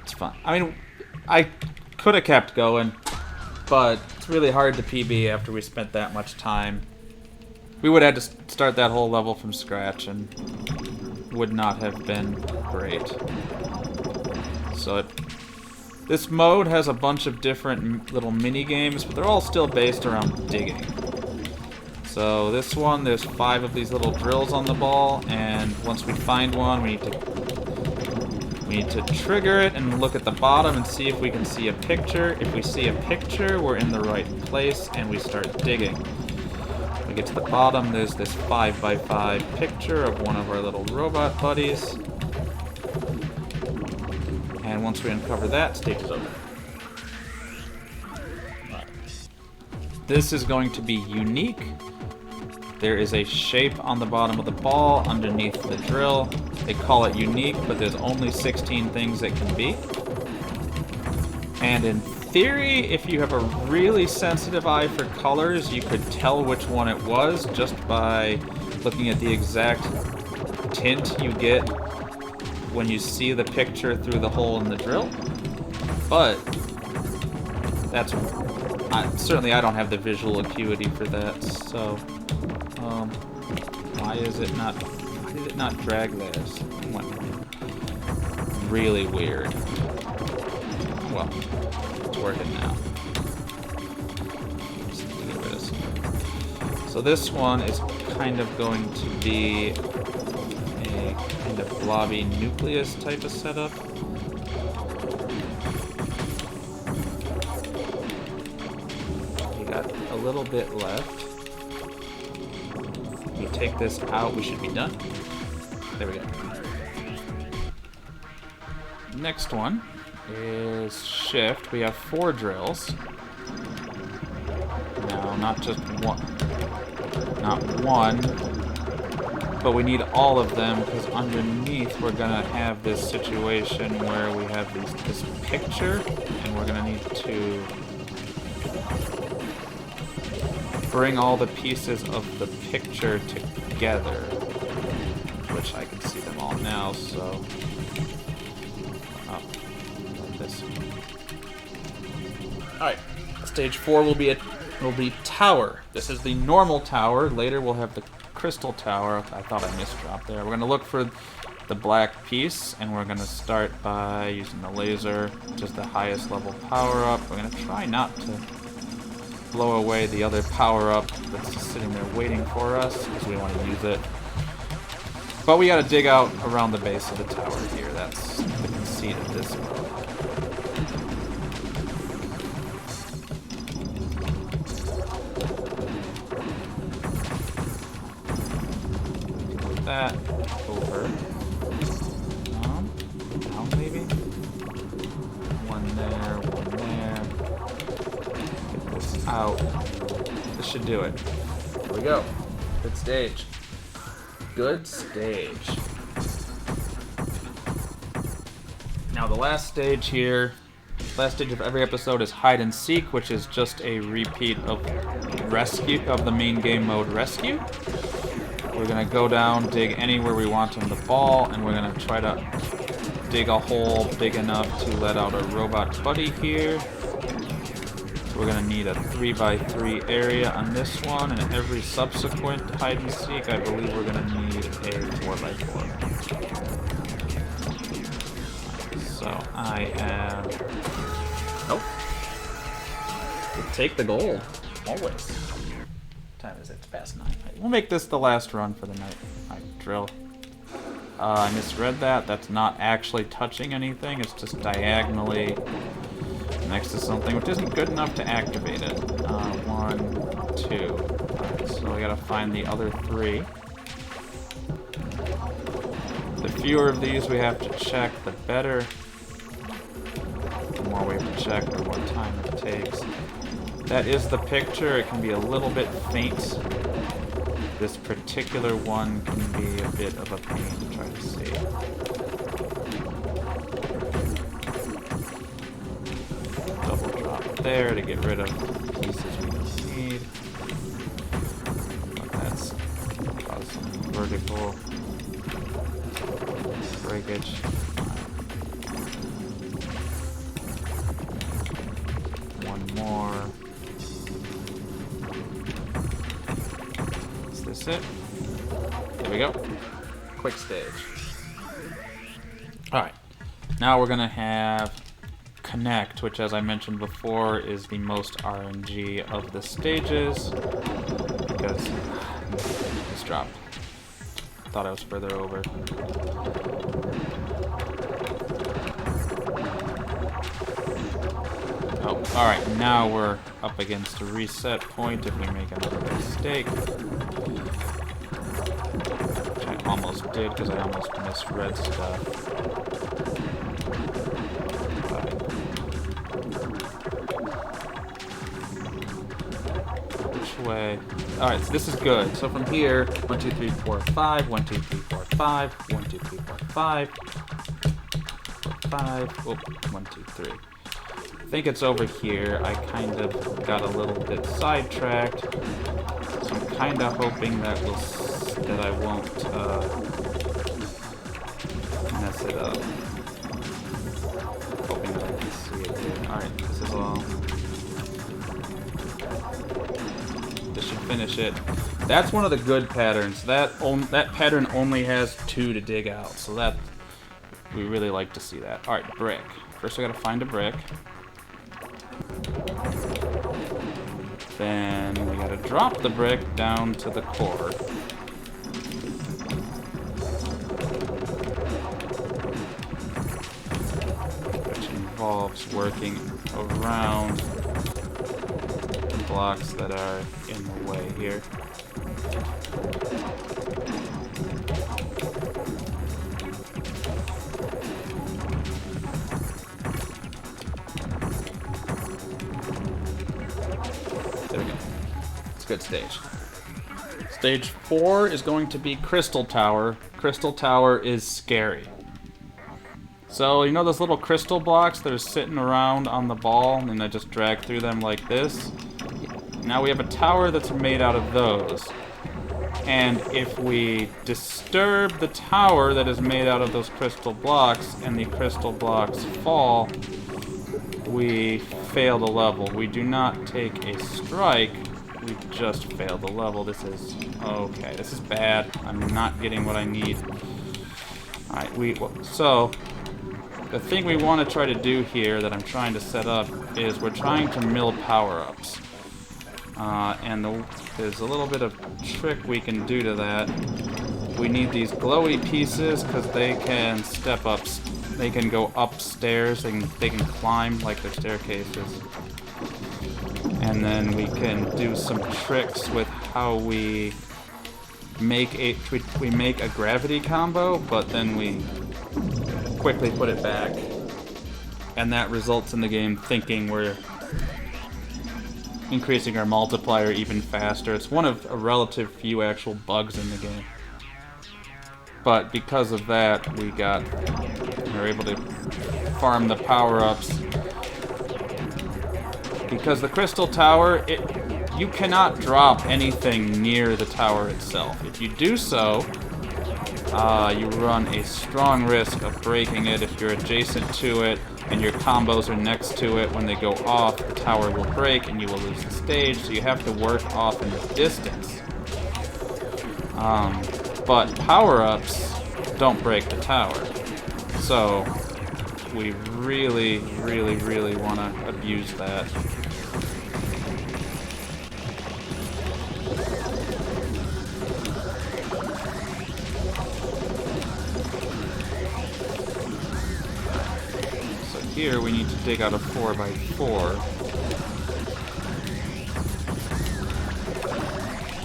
It's fun. I mean, I could have kept going, but it's really hard to PB after we spent that much time. We would have had to start that whole level from scratch, and would not have been great. So this mode has a bunch of different little mini games, but they're all still based around digging. So this one, there's 5 of these little drills on the ball, and once we find one, we need to trigger it and look at the bottom and see if we can see a picture. If we see a picture, we're in the right place, and we start digging. When we get to the bottom, there's this 5x5 picture of one of our little robot buddies. And once we uncover that, stage is over. This is going to be unique. There is a shape on the bottom of the ball underneath the drill. They call it unique, but there's only 16 things it can be. And in theory, if you have a really sensitive eye for colors, you could tell which one it was just by looking at the exact tint you get when you see the picture through the hole in the drill. But that's certainly I don't have the visual acuity for that, so why did it not drag theirs? It went really weird. Well, it's working now. Just need to get rid of some. So this one is kind of going to be a kind of blobby nucleus type of setup. We got a little bit left. We take this out, we should be done. There we go. Next one is shift. We have 4 drills. No, not just one. Not one. But we need all of them because underneath we're gonna have this situation where we have this picture, and we're gonna need to bring all the pieces of the picture together, which I can see them all now, so this. Alright, stage 4 will be tower. This is the normal tower. Later we'll have the crystal tower. I thought I misdropped there. We're gonna look for the black piece, and we're gonna start by using the laser, just the highest level power up. We're gonna try not to blow away the other power-up that's just sitting there waiting for us, because we want to use it. But we gotta dig out around the base of the tower here. That's the conceit of this mode. Put that over. Down maybe? One there, one there. Out. This should do it. Here we go. Good stage. Good stage. Now the last stage here, last stage of every episode is hide and seek, which is just a repeat of rescue, of the main game mode rescue. We're gonna go down, dig anywhere we want on the ball, and we're gonna try to dig a hole big enough to let out a robot buddy here. We're going to need a 3x3 area on this one, and every subsequent hide and seek, I believe we're going to need a 4x4. So I am... Nope. We'll take the gold. Always. What time is it? It's past 9. We'll make this the last run for the night. Alright, drill. I misread that. That's not actually touching anything. It's just diagonally next to something, which isn't good enough to activate it. 1, 2. Right, so we gotta find the other 3. The fewer of these we have to check, the better. The more we have to check, the more time it takes. That is the picture. It can be a little bit faint. This particular one can be a bit of a pain to try to see. Double drop there to get rid of pieces we don't need. But that's caused some vertical breakage. more. Is this it? There we go. Quick stage. Alright. Now we're gonna have Connect, which as I mentioned before is the most RNG of the stages. Because it's dropped. Thought I was further over. Oh, alright, now we're up against a reset point if we make another mistake. Which I almost did because I almost misread stuff. Which way? Alright, so this is good. So from here, 1, 2, 3, 4, 5, 1, 2, 3, 4, 5, 1, 2, 3, 4, 5, 5, oh, 1, 2, 3. I think it's over here. I kind of got a little bit sidetracked, so I'm kind of hoping that I won't mess it up. Hoping that I can see it here. Alright, this is all. This should finish it. That's one of the good patterns. That pattern only has 2 to dig out, so that we really like to see that. Alright, brick. First I gotta find a brick. Then we gotta drop the brick down to the core. Which involves working around the blocks that are in the way here. There we go. It's a good stage. Stage 4 is going to be Crystal Tower. Crystal Tower is scary. So, you know those little crystal blocks that are sitting around on the ball, and I just drag through them like this? Now we have a tower that's made out of those. And if we disturb the tower that is made out of those crystal blocks, and the crystal blocks fall, we fail the level. We do not take a strike, we just fail the level. This is... okay, this is bad. I'm not getting what I need. Alright, so... the thing we want to try to do here that I'm trying to set up is we're trying to mill power-ups. And there's a little bit of trick we can do to that. We need these glowy pieces because they can step up. They can go upstairs. They can climb like their staircases. And then we can do some tricks with how we make a gravity combo, but then we quickly put it back, and that results in the game thinking we're increasing our multiplier even faster. It's one of a relative few actual bugs in the game, but because of that we were able to farm the power-ups. Because the crystal tower, you cannot drop anything near the tower itself. If you do so, you run a strong risk of breaking it. If you're adjacent to it and your combos are next to it, when they go off, the tower will break and you will lose the stage, so you have to work off in the distance. But power-ups don't break the tower. So we really, really, really want to abuse that. Here we need to dig out a 4x4.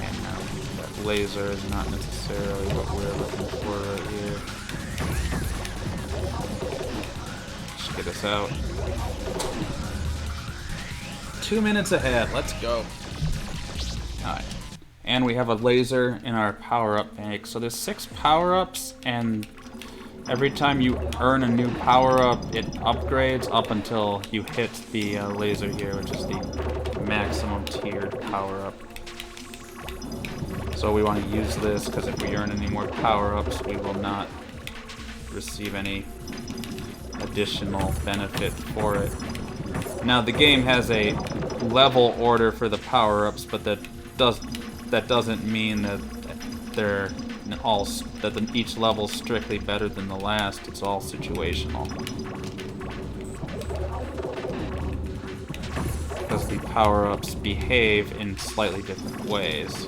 And that laser is not necessarily what we're looking for right here. Just get us out. 2 minutes ahead, let's go. Alright. And we have a laser in our power-up bank. So there's 6 power-ups, and every time you earn a new power-up, it upgrades up until you hit the laser here, which is the maximum tiered power-up. So we want to use this, because if we earn any more power-ups, we will not receive any additional benefit for it. Now, the game has a level order for the power-ups, but that doesn't mean that they're all that each level's strictly better than the last. It's all situational. Because the power-ups behave in slightly different ways.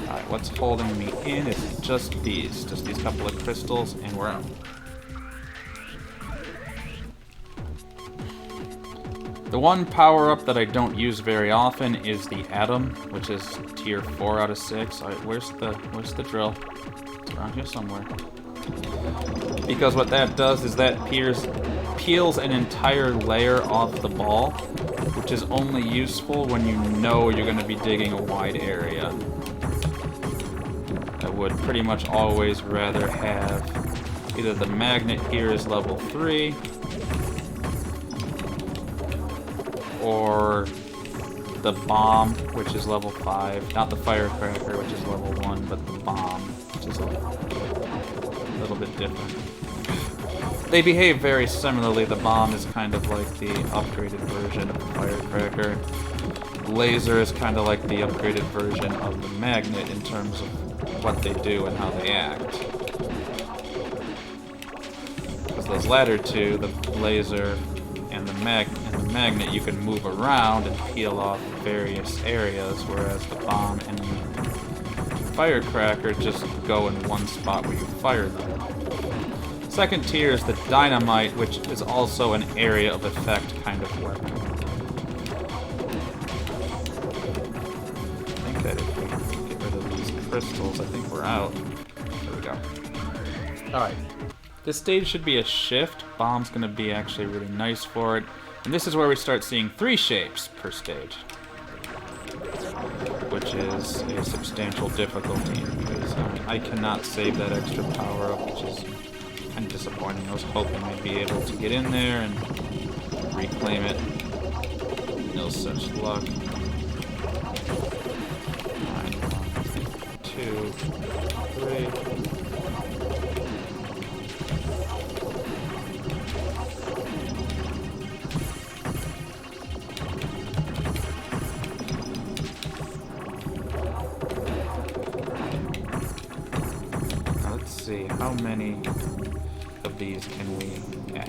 Alright, what's holding me in is just these couple of crystals, and we're out. The one power-up that I don't use very often is the Atom, which is tier 4 out of 6. Alright, where's the drill? It's around here somewhere. Because what that does is that peels an entire layer off the ball, which is only useful when you know you're going to be digging a wide area. I would pretty much always rather have either the magnet here is level 3, or the bomb, which is level 5. Not the firecracker, which is level 1, but the bomb, which is a little bit different. They behave very similarly. The bomb is kind of like the upgraded version of the firecracker. Laser is kind of like the upgraded version of the magnet in terms of what they do and how they act. Because those latter two, the laser and the magnet, you can move around and peel off various areas, whereas the bomb and the firecracker just go in one spot where you fire them. Second tier is the dynamite, which is also an area of effect kind of weapon. I think that if we get rid of these crystals, I think we're out. There we go. Alright. This stage should be a shift. Bomb's going to be actually really nice for it. And this is where we start seeing 3 shapes per stage, which is a substantial difficulty, because I cannot save that extra power up, which is kind of disappointing. I was hoping I'd be able to get in there and reclaim it. No such luck. Alright, 1, 2, 3. How many of these can we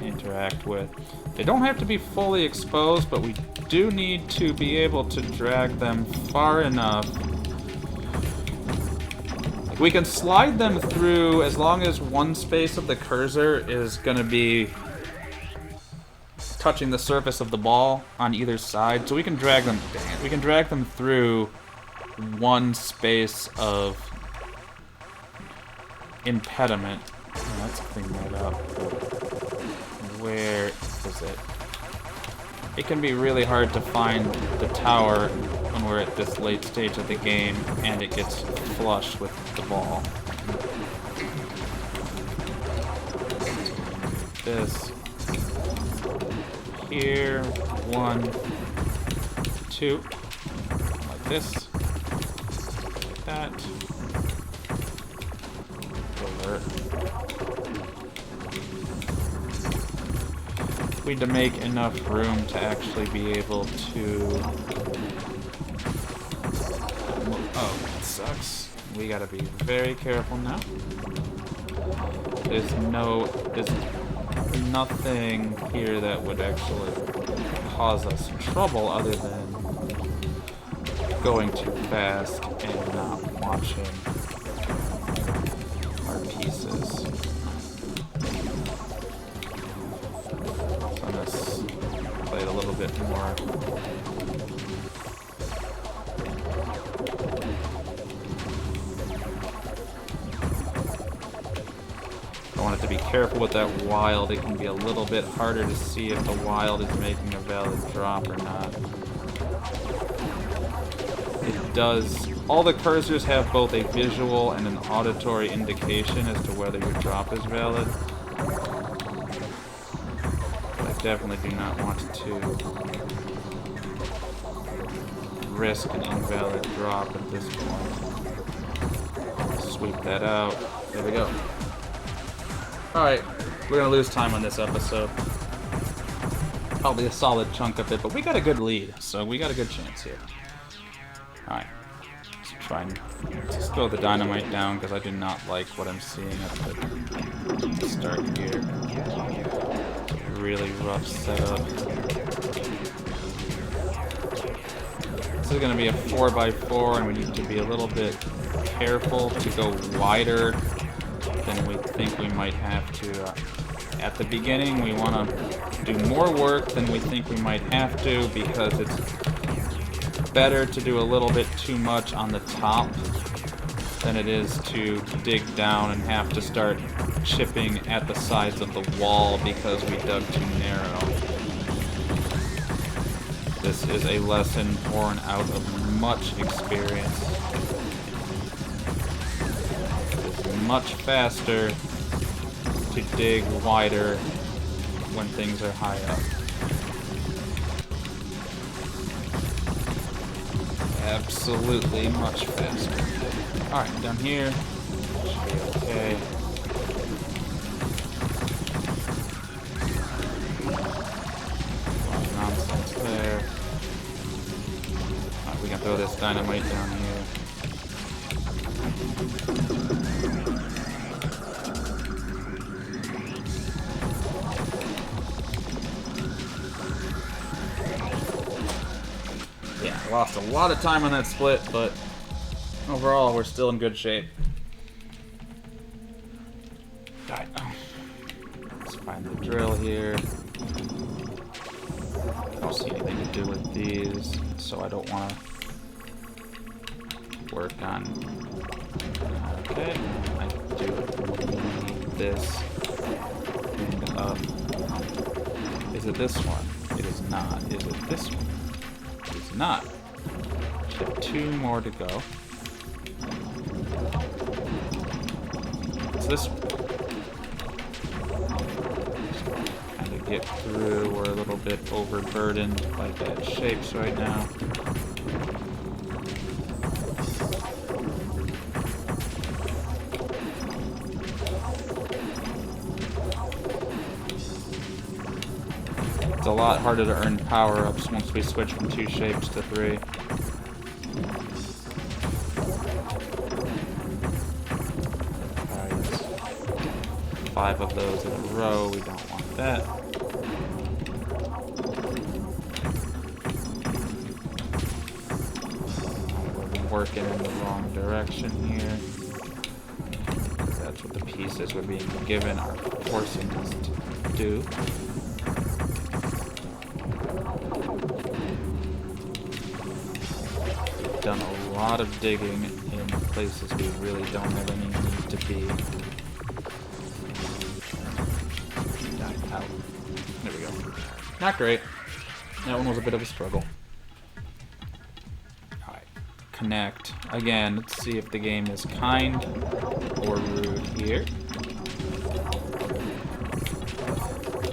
interact with? They don't have to be fully exposed, but we do need to be able to drag them far enough. Like, we can slide them through as long as one space of the cursor is going to be touching the surface of the ball on either side. So we can drag them, we can drag them through one space of impediment. Oh, let's clean that up. Where is it? It can be really hard to find the tower when we're at this late stage of the game and it gets flush with the ball. This here, 1, 2, like this, like that. We need to make enough room to actually be able to... Oh, that sucks. We gotta be very careful now. There's nothing here that would actually cause us trouble other than going too fast and not watching our pieces. So let's play it a little bit more. I want it to be careful with that wild. It can be a little bit harder to see if the wild is making a valid drop or not. It does. All the cursors have both a visual and an auditory indication as to whether your drop is valid. But I definitely do not want to risk an invalid drop at this point. Sweep that out. There we go. Alright, we're gonna lose time on this episode. Probably a solid chunk of it, but we got a good lead, so we got a good chance here. Alright. Let's try and just throw the dynamite down, because I do not like what I'm seeing at the start here. Really rough setup. This is going to be a 4x4, and we need to be a little bit careful to go wider than we think we might have to. At the beginning, we want to do more work than we think we might have to, because it's better to do a little bit too much on the top than it is to dig down and have to start chipping at the sides of the wall because we dug too narrow. This is a lesson born out of much experience. It's much faster to dig wider when things are high up. Absolutely much faster. Alright, down here. Should be okay. Nonsense there. Alright, we can throw this dynamite down here. Yeah, lost a lot of time on that split, but overall we're still in good shape. Alright, let's find the drill here. I don't see anything to do with these, so I don't want to work on. Okay, I do need this thing up. Is it this one? It is not. Is it this one? It is not. Should have 2 more to go. It's this one. Kind of get through. We're a little bit overburdened by bad shapes right now. It's a lot harder to earn power-ups once we switch from 2 shapes to 3. Alright, 5 of those in a row. We don't want that. We're working in the wrong direction here. That's what the pieces we're being given are forcing us to do. Done a lot of digging in places we really don't have any need to be. Out. There we go. Not great. That one was a bit of a struggle. Alright. Connect. Again, let's see if the game is kind or rude here.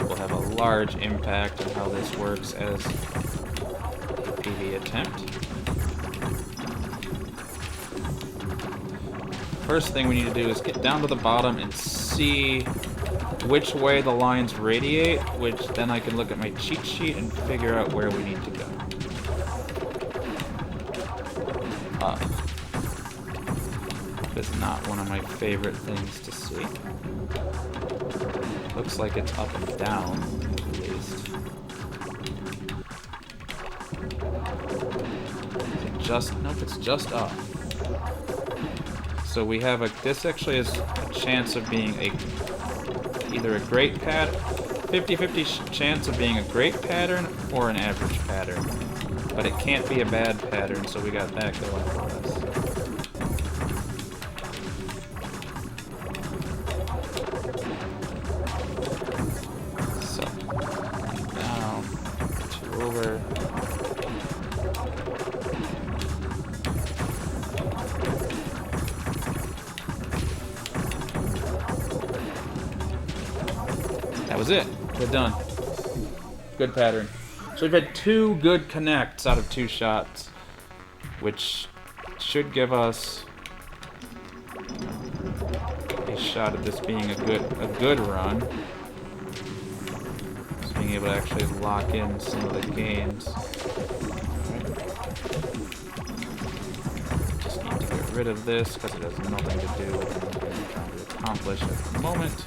Will have a large impact on how this works as a PV attempt. First thing we need to do is get down to the bottom and see which way the lines radiate, which then I can look at my cheat sheet and figure out where we need to go. Up. This is not one of my favorite things to see. Looks like it's up and down, at least. Is it just... Nope, it's just up. So we have this actually is a chance of being either a great 50-50 chance of being a great pattern or an average pattern. But it can't be a bad pattern, so we got that going for us. So, down, 2 over. That was it. We're done. Good pattern. So we've had 2 good connects out of 2 shots, which should give us a shot at this being a good run. This being being able to actually lock in some of the gains. Just need to get rid of this because it has nothing to do with anything I'm trying to accomplish at the moment.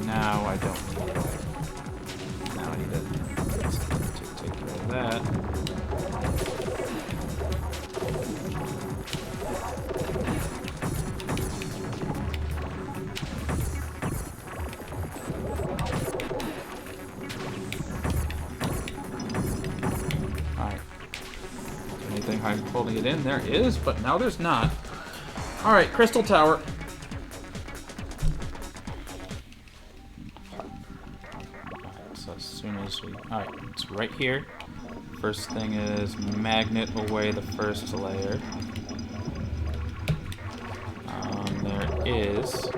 Now I don't need it. Now I need to take care of that. Alright. Anything I'm holding it in? There is, but now there's not. Alright, Crystal Tower. Alright, it's right here. First thing is magnet away the first layer. There is...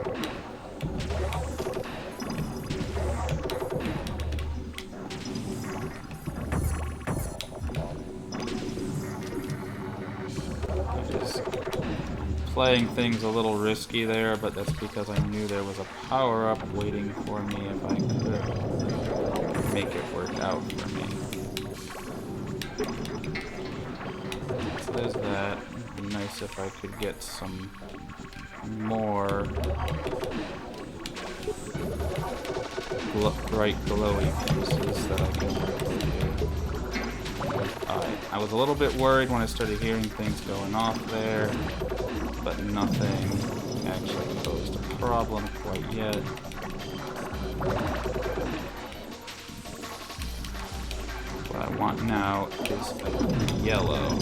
playing things a little risky there, but that's because I knew there was a power-up waiting for me if I could make it work out for me. So there's that. It'd be nice if I could get some more bright glowy pieces that I can work with here. I was a little bit worried when I started hearing things going off there, but nothing actually posed a problem quite yet. What I want now is a yellow.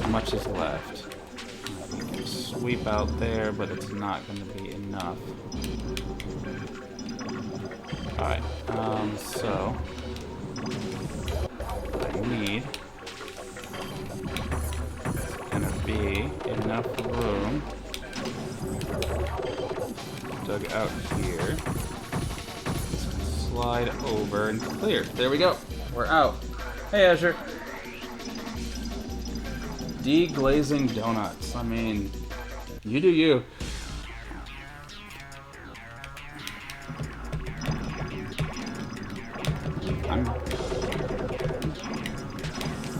How much is left? You can sweep out there, but it's not going to be enough. Alright, so what I need is going to be enough room dug out here. Slide over and clear. There we go. We're out. Hey, Azure. Deglazing donuts. I mean, you do you. I'm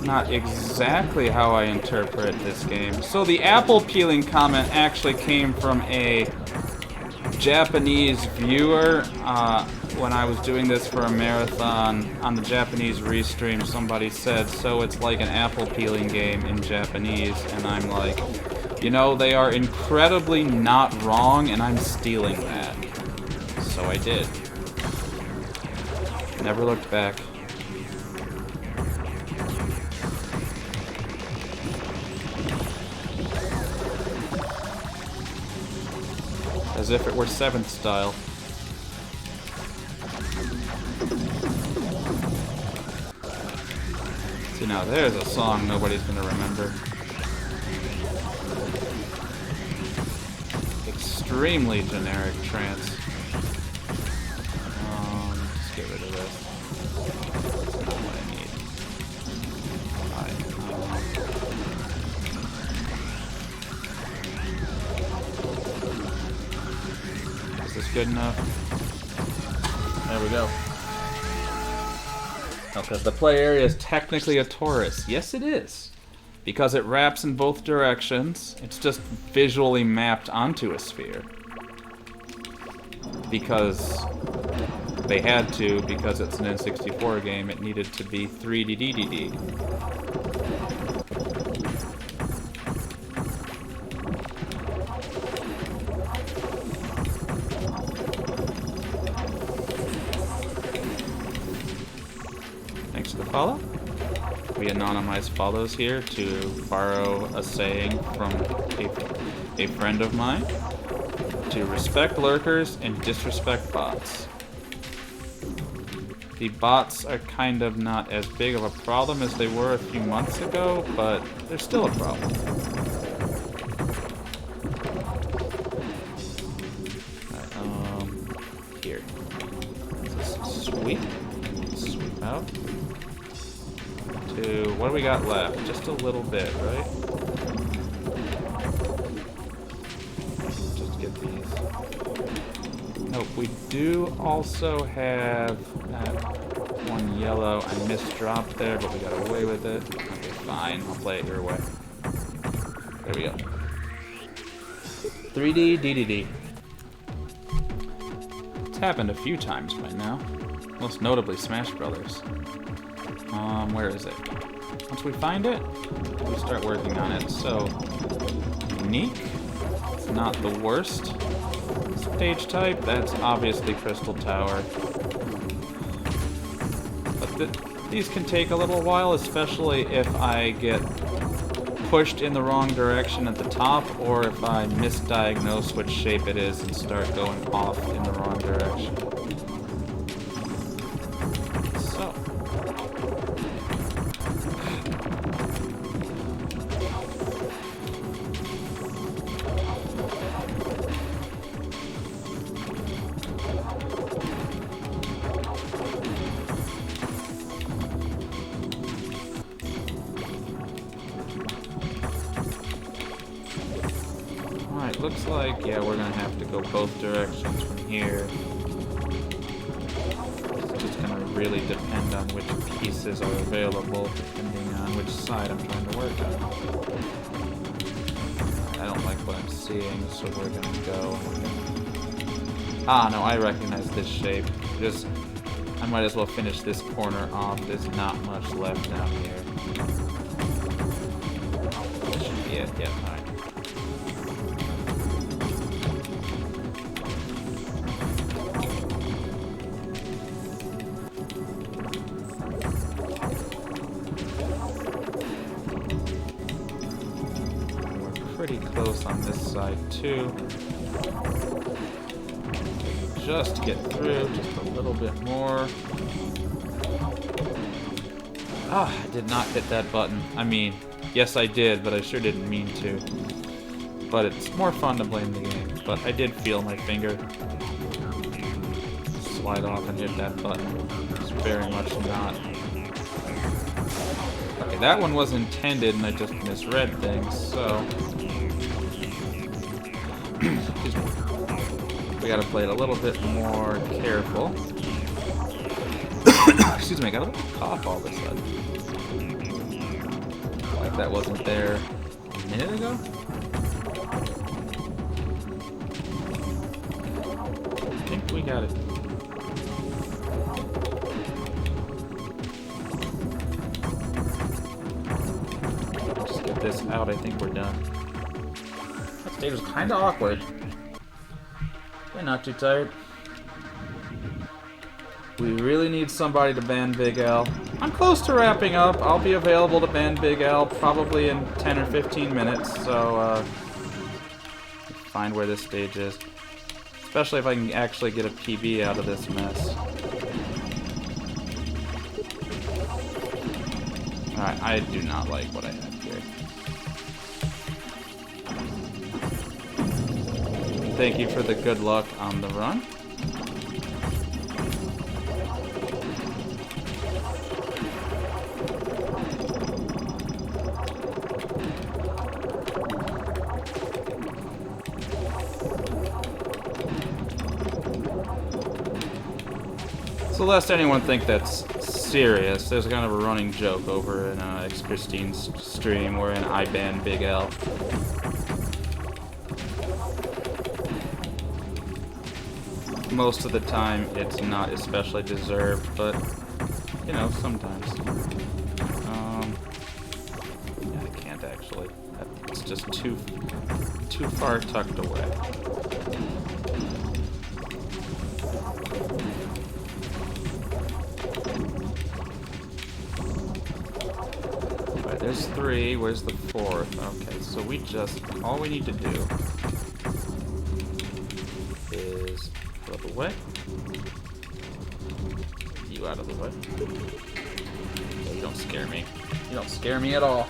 not exactly how I interpret this game. So the apple peeling comment actually came from a Japanese viewer. When I was doing this for a marathon on the Japanese restream, somebody said, so it's like an apple peeling game in Japanese, and I'm like, you know, they are incredibly not wrong, and I'm stealing that. So I did. Never looked back. As if it were 7th style. See, now there's a song nobody's gonna remember. Extremely generic trance. Let's get rid of this. That's not what I need. Alright. Is this good enough? There we go. Because the play area is technically a torus. Yes, it is. Because it wraps in both directions. It's just visually mapped onto a sphere. Because they had to, because it's an N64 game, it needed to be 3D. Thanks for the follow. We anonymize follows here to borrow a saying from a friend of mine. To respect lurkers and disrespect bots. The bots are kind of not as big of a problem as they were a few months ago, but they're still a problem. Right, here. Let's sweep out. To, what do we got left? Just a little bit, right? these. Nope, we do also have that one yellow. I misdropped there, but we got away with it. Okay, fine. I'll play it your way. There we go. 3D DDD. It's happened a few times by now. Most notably Smash Brothers. Where is it? Once we find it, we start working on it. So, unique. It's not the worst stage type. That's obviously Crystal Tower. But these can take a little while, especially if I get pushed in the wrong direction at the top, or if I misdiagnose which shape it is and start going off in the wrong direction. So. Alright, looks like, yeah, we're gonna have to go both directions from here. It's just gonna really depend on which pieces are available, depending on which side I'm trying to work on. I don't like what I'm seeing, so we're gonna go. Ah, no, I recognize this shape. I might as well finish this corner off. There's not much left down here. That should be it, yeah, alright. Pretty close on this side too. Just get through, just a little bit more. Ah, I did not hit that button. I mean, yes I did, but I sure didn't mean to. But it's more fun to blame the game. But I did feel my finger slide off and hit that button. It's very much not. Okay, that one was intended and I just misread things, so... Excuse me. We gotta play it a little bit more careful. Excuse me, I got a little cough all of a sudden. Like that wasn't there a minute ago? I think we got it. Just get this out, I think we're done. That stage was kinda awkward. Yeah, not too tired. We really need somebody to ban Big L. I'm close to wrapping up. I'll be available to ban Big L probably in 10 or 15 minutes, so find where this stage is. Especially if I can actually get a PB out of this mess. Alright, I do not like what I have here. Thank you for the good luck on the run. So lest anyone think that's serious, there's kind of a running joke over in X Christine's stream wherein I ban Big L. Most of the time, it's not especially deserved, but, you know, sometimes. Yeah, I can't actually. It's just too far tucked away. Alright, there's 3. Where's the 4th? Okay, so all we need to do is out of the way. You out of the way. Oh, you don't scare me. You don't scare me at all.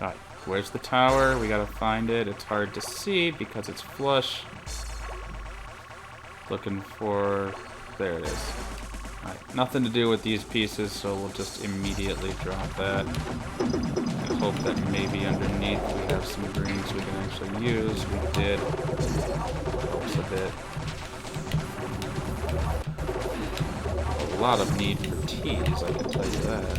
Alright, where's the tower? We gotta find it. It's hard to see because it's flush. Looking for... there it is. Alright, nothing to do with these pieces, so we'll just immediately drop that. I hope that maybe underneath we have some greens we can actually use. We did. Helps a bit. A lot of need for teas, I can tell you that.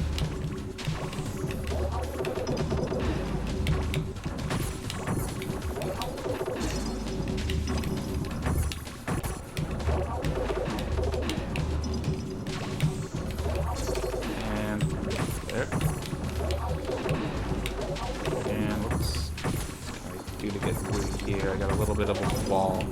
And there. And what's I do to get through here? I got a little bit of a wall.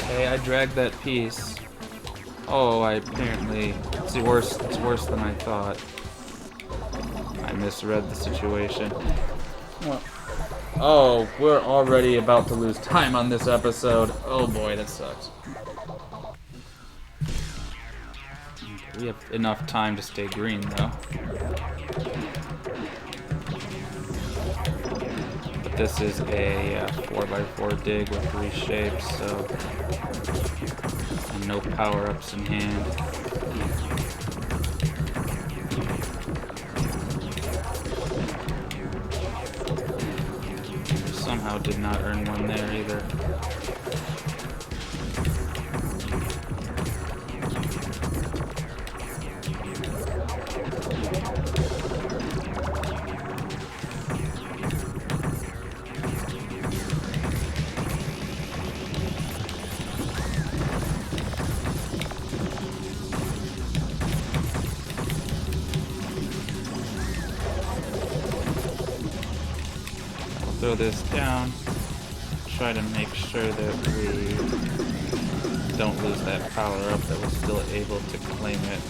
Okay, I dragged that piece. Oh, I apparently... It's worse than I thought. I misread the situation. What? Oh, we're already about to lose time on this episode. Oh boy, that sucks. We have enough time to stay green, though. But this is a 4x4 dig with 3 shapes, so... And no power-ups in hand. Somehow did not earn one there either. Throw this down, try to make sure that we don't lose that power up, that we're still able to claim it.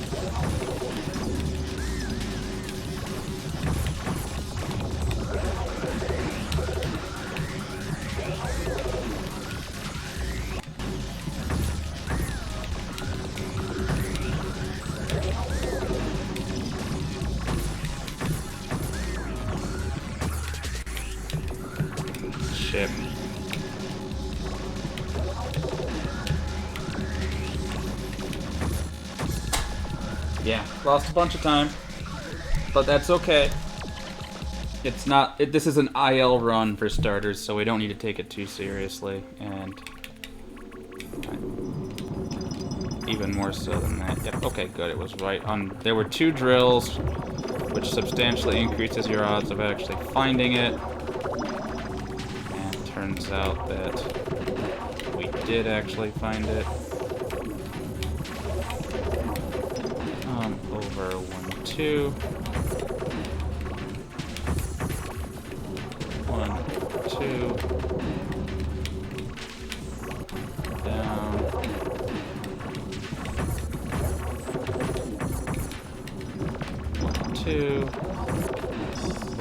Ship. Yeah, lost a bunch of time, but that's okay. It's not. This is an IL run for starters, so we don't need to take it too seriously, and even more so than that. Yep. Okay, good. It was right on. There were 2 drills, which substantially increases your odds of actually finding it. Turns out that we did actually find it. Over 1, 2. 1, 2. Down. 1, 2.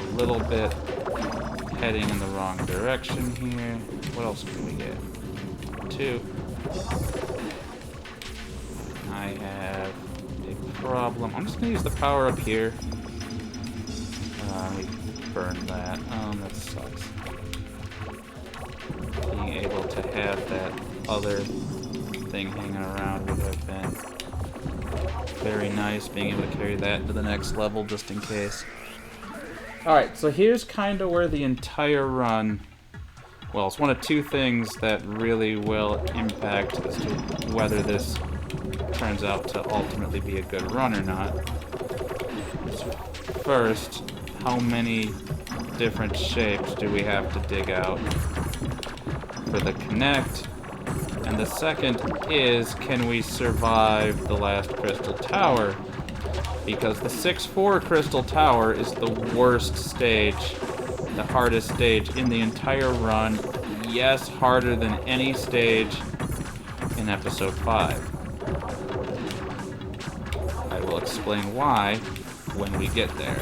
A little bit. Heading in the wrong direction here. What else can we get? 2. I have a problem. I'm just gonna use the power up here. We burned that. That sucks. Being able to have that other thing hanging around would have been very nice. Being able to carry that to the next level just in case. Alright, so here's kind of where the entire run... Well, it's one of 2 things that really will impact as to whether this turns out to ultimately be a good run or not. First, how many different shapes do we have to dig out for the connect? And the second is, can we survive the last crystal tower Because the 6-4 Crystal Tower is the worst stage, the hardest stage in the entire run. Yes, harder than any stage in Episode 5. I will explain why when we get there.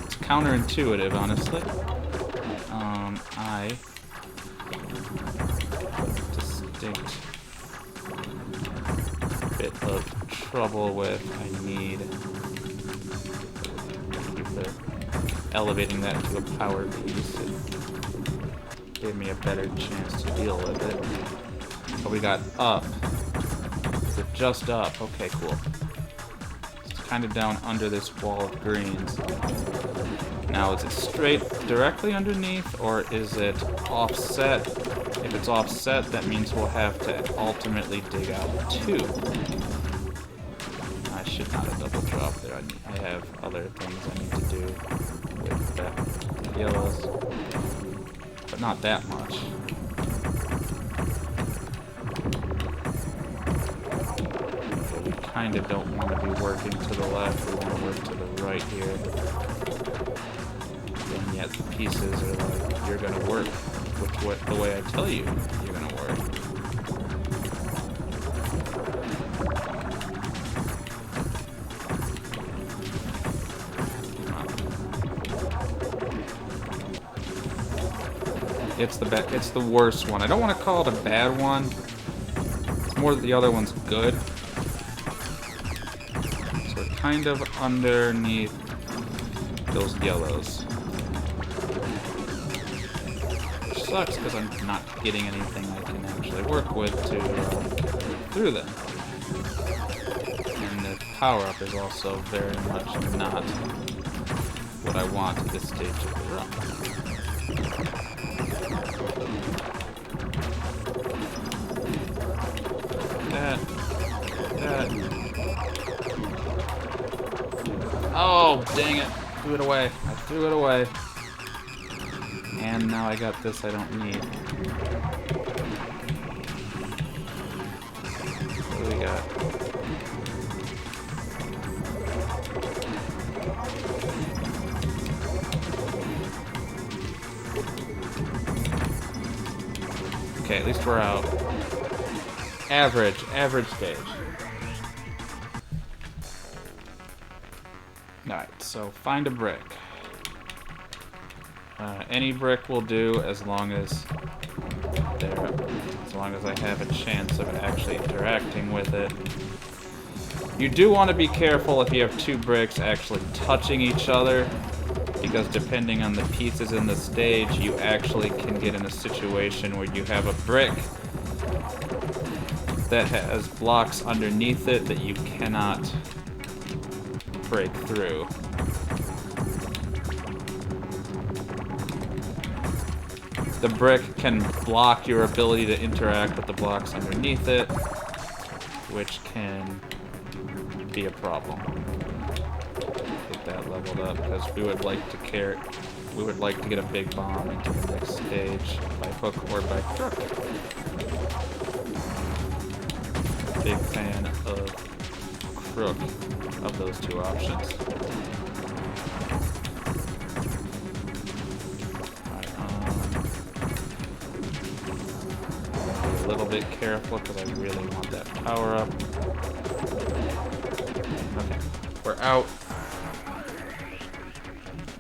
It's counterintuitive, honestly. I distinct bit of trouble with. I need elevating that to a power piece. It gave me a better chance to deal with it. But we got up. Is it just up? Okay, cool. It's kind of down under this wall of greens. Now, is it straight directly underneath, or is it offset? If it's offset, that means we'll have to ultimately dig out 2. I should not have double dropped there. I have other things I need to do with the yellows, but not that much. So we kind of don't want to be working to the left. We want to work to the right here. And yet the pieces are like, you're going to work with the way I tell you you're going to work. It's the worst one. I don't want to call it a bad one. It's more that the other one's good. So we're kind of underneath those yellows. Which sucks because I'm not getting anything I can actually work with to through them. And the power-up is also very much not what I want at this stage of the run. Oh, dang it. Threw it away. I threw it away. And now I got this I don't need. What do we got? Okay, at least we're out. Average stage. Alright, so find a brick. Any brick will do as long as I have a chance of actually interacting with it. You do want to be careful if you have 2 bricks actually touching each other, because depending on the pieces in the stage, you actually can get in a situation where you have a brick that has blocks underneath it that you cannot break through. The brick can block your ability to interact with the blocks underneath it, which can be a problem. Get that leveled up because we would like to get a big bomb into the next stage by hook or by crook. Big fan of crook of those 2 options. Be a little bit careful because I really want that power up. Okay, we're out.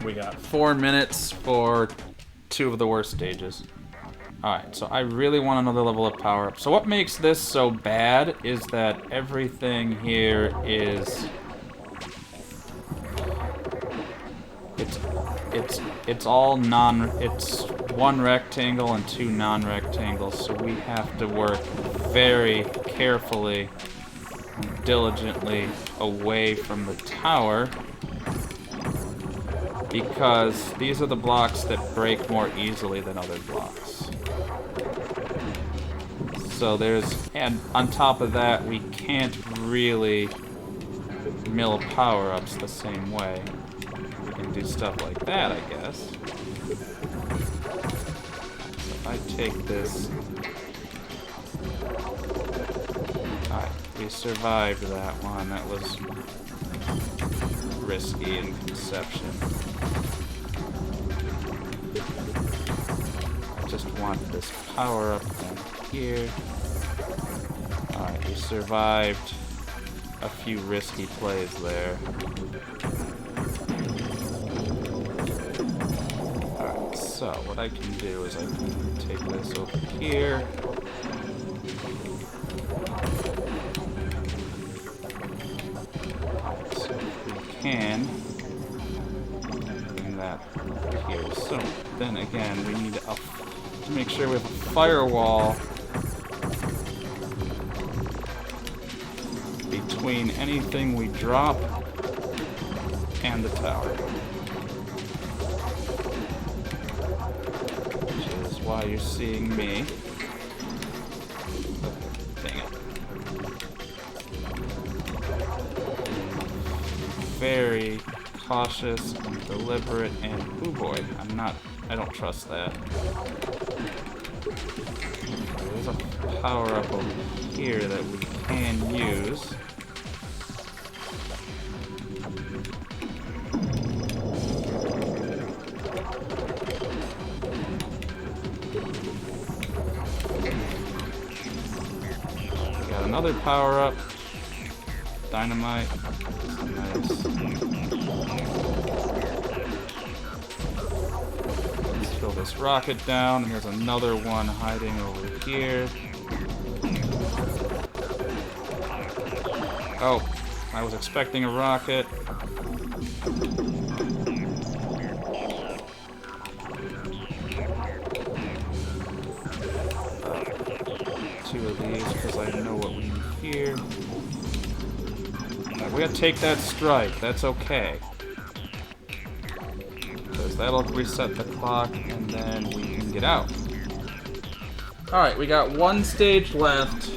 We got 4 minutes for 2 of the worst stages. Alright, so I really want another level of power up. So what makes this so bad is that everything here is... It's all it's 1 rectangle and 2 non-rectangles, so we have to work very carefully and diligently away from the tower, because these are the blocks that break more easily than other blocks. So and on top of that, we can't really mill power-ups the same way. We can do stuff like that, I guess. So if I take this... Alright, we survived that one. That was risky in conception. I just want this power up down here. Alright, we survived a few risky plays there. Alright, so what I can do is I can take this over here. So we can bring that here. So then again, we need to make sure we have a firewall between anything we drop and the tower. Which is why you're seeing me. Dang it. Very cautious and deliberate, and oh boy, I don't trust that. There's a power up over here that we can use. Got another power up. Dynamite. Nice. Let's fill this rocket down, and there's another one hiding over here. Oh, I was expecting a rocket. Two of these, because I know what we need here. We gotta take that strike, that's okay. Because that'll reset the clock, and then we can get out. Alright, we got one stage left.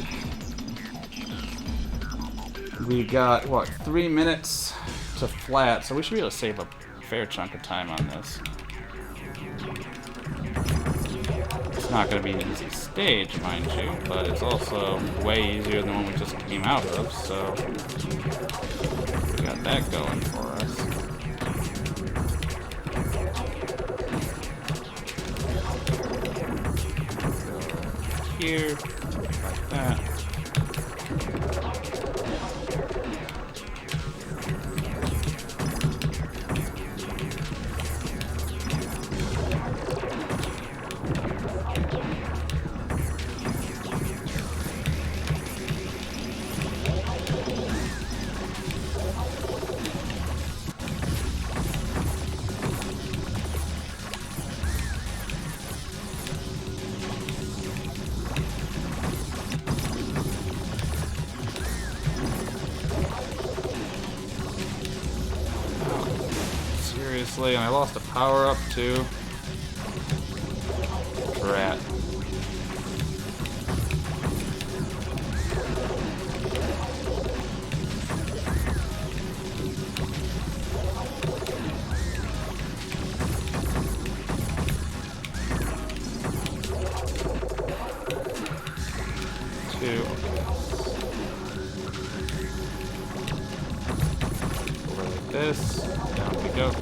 We got, what, 3 minutes to flat, so we should be able to save a fair chunk of time on this. It's not going to be an easy stage, mind you, but it's also way easier than the one we just came out of, so we got that going for us. Go here, like that. And I lost a power up too. Drat. Two. Over like this. Down we go.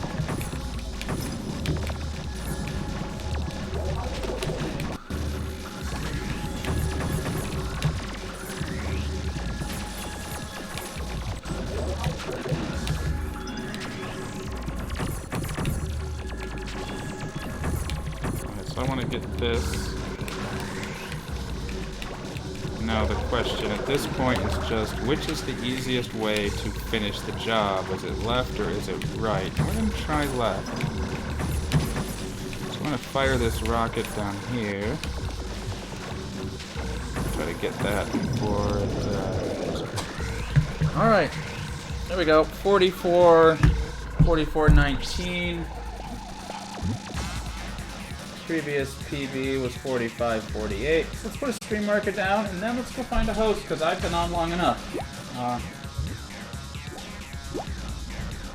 So I want to get this. Now the question at this point is just, which is the easiest way to finish the job? Is it left or is it right? I'm going to try left. So I'm going to fire this rocket down here. Try to get that before it... Alright. There we go. 44, 44-19. Previous PB was 45-48. Let's put a stream marker down, and then let's go find a host, because I've been on long enough.